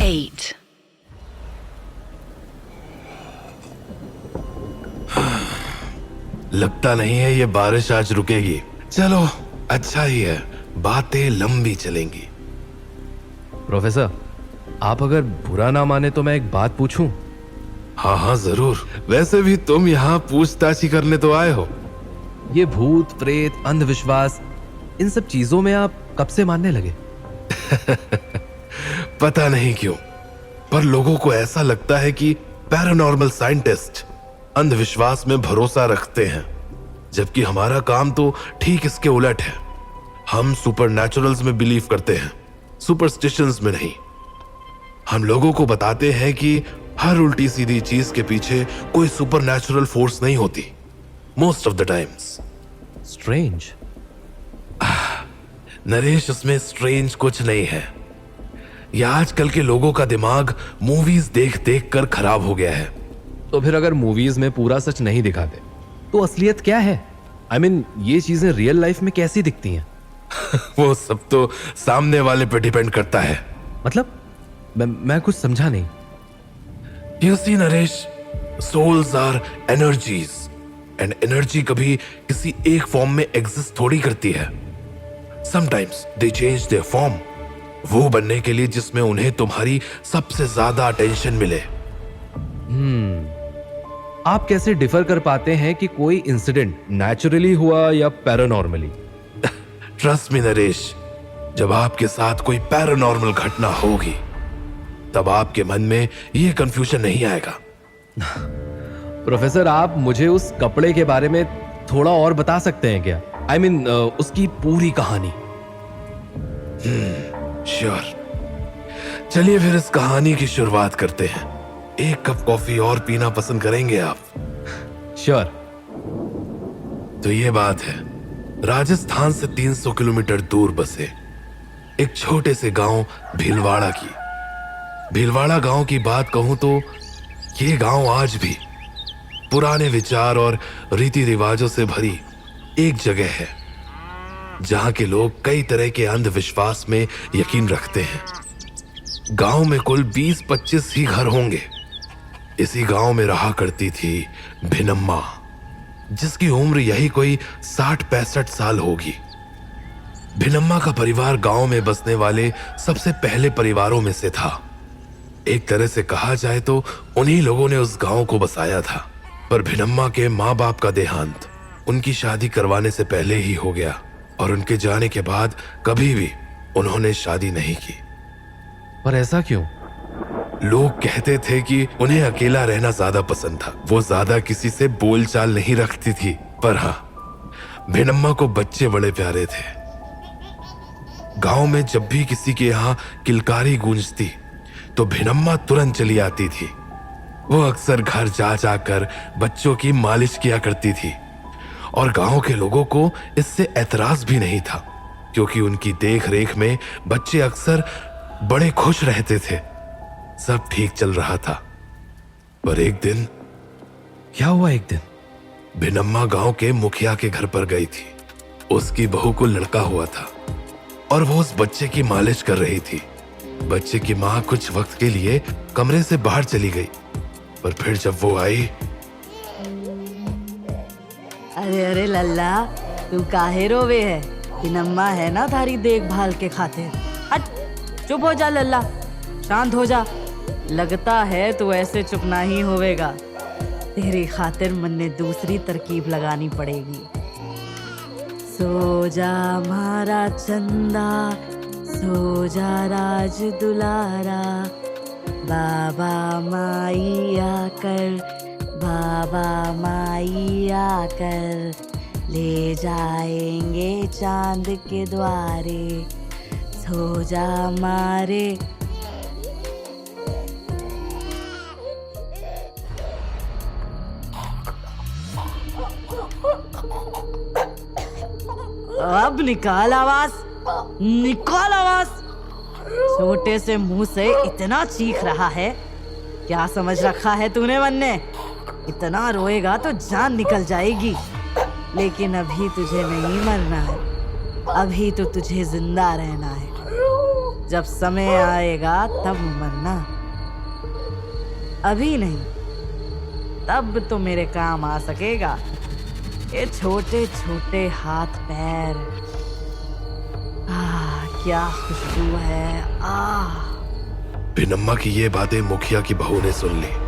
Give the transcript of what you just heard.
8. लगता नहीं है ये बारिश आज रुकेगी। चलो अच्छा ही है, बातें लंबी चलेंगी। प्रोफेसर, आप अगर बुरा ना माने तो मैं एक बात पूछूं? हाँ हाँ जरूर। वैसे भी तुम यहाँ पूछताछ ही करने तो आए हो। ये भूत प्रेत अंधविश्वास इन सब चीजों में आप कब से मानने लगे? पता नहीं क्यों, पर लोगों को ऐसा लगता है कि पैरानॉर्मल साइंटिस्ट अंधविश्वास में भरोसा रखते हैं, जबकि हमारा काम तो ठीक इसके उलट है। हम सुपरनैचुरल्स में बिलीव करते हैं, सुपरस्टिशंस में नहीं। हम लोगों को बताते हैं कि हर उल्टी सीधी चीज के पीछे कोई सुपरनैचुरल फोर्स नहीं होती, most of the times. Strange. Naresh, उसमें स्ट्रेंज कुछ नहीं है। यह आजकल के लोगों का दिमाग मूवीज देख देख कर खराब हो गया है। तो फिर अगर मूवीज में पूरा सच नहीं दिखाते तो असलियत क्या है? I mean, ये चीजें रियल लाइफ में कैसी दिखती हैं? वो सब तो सामने वाले पे डिपेंड करता है। मतलब मैं कुछ समझा नहीं। You see, Naresh, souls are energies and energy कभी किसी एक फॉर्म में एग्जिस्ट थोड़ी करती है। Sometimes they change their form, वो बनने के लिए जिसमें उन्हें तुम्हारी सबसे ज्यादा अटेंशन मिले। आप कैसे डिफर कर पाते हैं कि कोई इंसिडेंट नेचुरली हुआ या पैरानॉर्मली? ट्रस्ट मी नरेश, जब आपके साथ कोई पैरानॉर्मल घटना होगी तब आपके मन में यह कंफ्यूजन नहीं आएगा। प्रोफेसर, आप मुझे उस कपड़े के बारे में थोड़ा और बता सकते हैं क्या? I mean, उसकी पूरी कहानी। श्योर। चलिए फिर इस कहानी की शुरुआत करते हैं। एक कप कॉफी और पीना पसंद करेंगे आप? श्योर। तो ये बात है, राजस्थान से 300 किलोमीटर दूर बसे एक छोटे से गांव भीलवाड़ा की। भीलवाड़ा गांव की बात कहूं तो ये गांव आज भी पुराने विचार और रीति रिवाजों से भरी एक जगह है, जहां के लोग कई तरह के अंधविश्वास में यकीन रखते हैं। गांव में कुल 20-25 ही घर होंगे। इसी गांव में रहा करती थी भिनम्मा, जिसकी उम्र यही कोई 60-65 साल होगी। भिनम्मा का परिवार गांव में बसने वाले सबसे पहले परिवारों में से था। एक तरह से कहा जाए तो उन्हीं लोगों ने उस गांव को बसाया था। पर भिनम्मा के माँ बाप का देहांत उनकी शादी करवाने से पहले ही हो गया और उनके जाने के बाद कभी भी उन्होंने शादी नहीं की। पर ऐसा क्यों? लोग कहते थे कि उन्हें अकेला रहना ज्यादा पसंद था। वो ज्यादा किसी से बोलचाल नहीं रखती थी। पर हाँ, भिनम्मा को बच्चे बड़े प्यारे थे। गांव में जब भी किसी के यहाँ किलकारी गूंजती तो भिनम्मा तुरंत चली आती थी। वो अक्सर घर जा जाकर बच्चों की मालिश किया करती थी और गांव के लोगों को इससे एतराज भी नहीं था, क्योंकि उनकी देख रेख में बच्चे अक्सर बड़े खुश रहते थे। सब ठीक चल रहा था। पर एक दिन क्या हुआ? एक दिन भिनम्मा गांव के मुखिया के घर पर गई थी। उसकी बहू को लड़का हुआ था और वो उस बच्चे की मालिश कर रही थी। बच्चे की माँ कुछ वक्त के लिए कमरे से बाहर चली गई, पर फिर जब वो आई। अरे अरे लल्ला, तू काहे रोवे है? भिनम्मा है ना थारी देखभाल के खातिर। हट, चुप हो जा लल्ला, शांत हो जा। लगता है तू ऐसे चुप ना ही होवेगा। तेरी खातिर मन ने दूसरी तरकीब लगानी पड़ेगी। सो जा मारा चंदा, सो जा राज दुलारा, बाबा माई आकर, बाबा माई आकर ले जाएंगे चांद के द्वारे। सो जा मारे। अब निकाल आवाज, निकाल आवाज। छोटे से मुंह से इतना चीख रहा है, क्या समझ रखा है तूने मन ने? इतना रोएगा तो जान निकल जाएगी। लेकिन अभी तुझे नहीं मरना है, अभी तो तुझे जिंदा रहना है। जब समय आएगा तब मरना, अभी नहीं। तब तो मेरे काम आ सकेगा ये छोटे छोटे हाथ पैर। क्या खुशबू है। पिनम्मा की ये बातें मुखिया की बहू ने सुन ली।